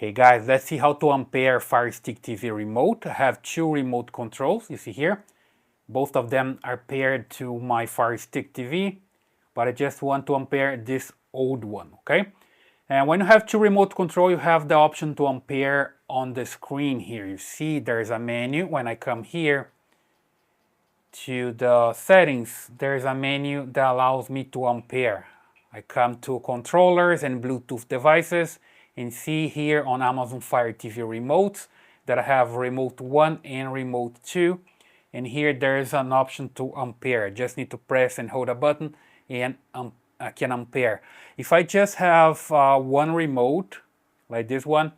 Okay guys, let's see how to unpair Firestick TV remote. I have two remote controls, you see here. Both of them are paired to my Firestick TV, but I just want to unpair this old one, okay? And when you have two remote control, you have the option to unpair on the screen here. You see there's a menu. When I come here to the settings, there's a menu that allows me to unpair. I come to controllers and Bluetooth devices and see here on Amazon Fire TV remotes that I have remote 1 and remote 2. And here there's an option to unpair. I just need to press and hold a button and I can unpair. If I just have one remote, like this one,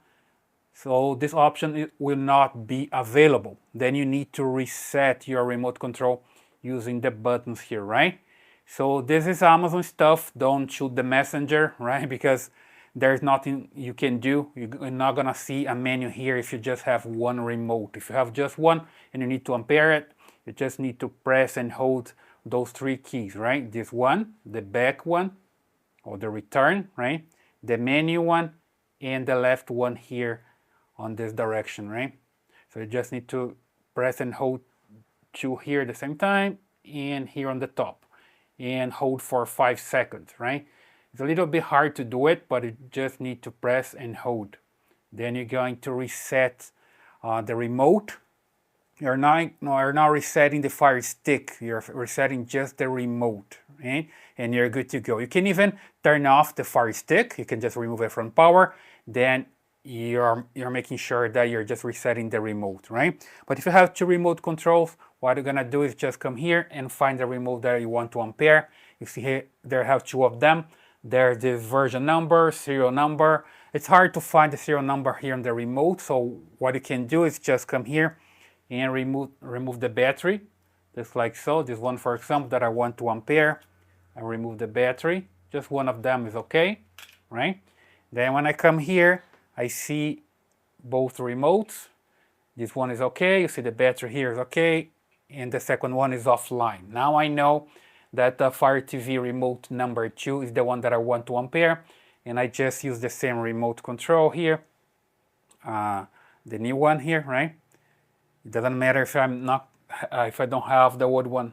so this option will not be available. Then you need to reset your remote control using the buttons here, right? So this is Amazon stuff. Don't shoot the messenger, right? Because there's nothing you can do. You're not gonna see a menu here if you just have one remote. If you have just one and you need to unpair it, you just need to press and hold those three keys, right? This one, the back one, or the return, right? The menu one, and the left one here on this direction, right? So you just need to press and hold two here at the same time, and here on the top, and hold for 5 seconds, right? It's a little bit hard to do it, but you just need to press and hold. Then you're going to reset the remote. You're not resetting the Fire Stick, you're resetting just the remote, right? And you're good to go. You can even turn off the Fire Stick. You can just remove it from power. Then you're making sure that you're just resetting the remote, right? But if you have two remote controls, what you're gonna do is just come here and find the remote that you want to unpair. You see here, there have two of them. There's the version number, serial number. It's hard to find the serial number here on the remote, so what you can do is just come here and remove the battery, just like so. This one, for example, that I want to unpair, I remove the battery. Just one of them is okay, right? Then when I come here, I see both remotes. This one is okay, you see the battery here is okay, and the second one is offline. Now I know that the Fire TV remote number 2 is the one that I want to unpair, and I just use the same remote control here, the new one here, right? It doesn't matter if if I don't have the old one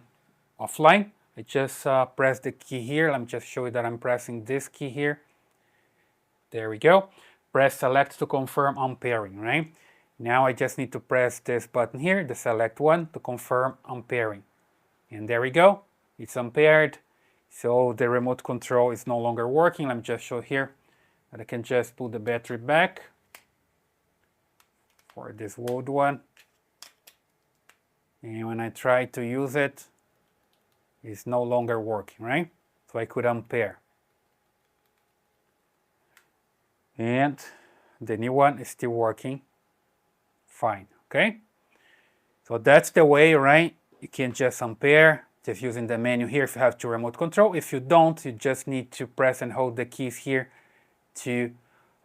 offline. I just press the key here. Let me just show you that I'm pressing this key here. There we go. Press select to confirm unpairing, right? Now I just need to press this button here, the select one, to confirm unpairing. And there we go. It's unpaired. So the remote control is no longer working. Let me just show here that I can just put the battery back for this old one. And when I try to use it, it's no longer working, right? So I could unpair. And the new one is still working fine, okay? So that's the way, right? You can just unpair, just using the menu here if you have two remote control. If you don't, you just need to press and hold the keys here to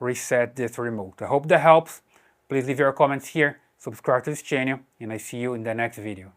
reset this remote. I hope that helps. Please leave your comments here, subscribe to this channel, and I see you in the next video.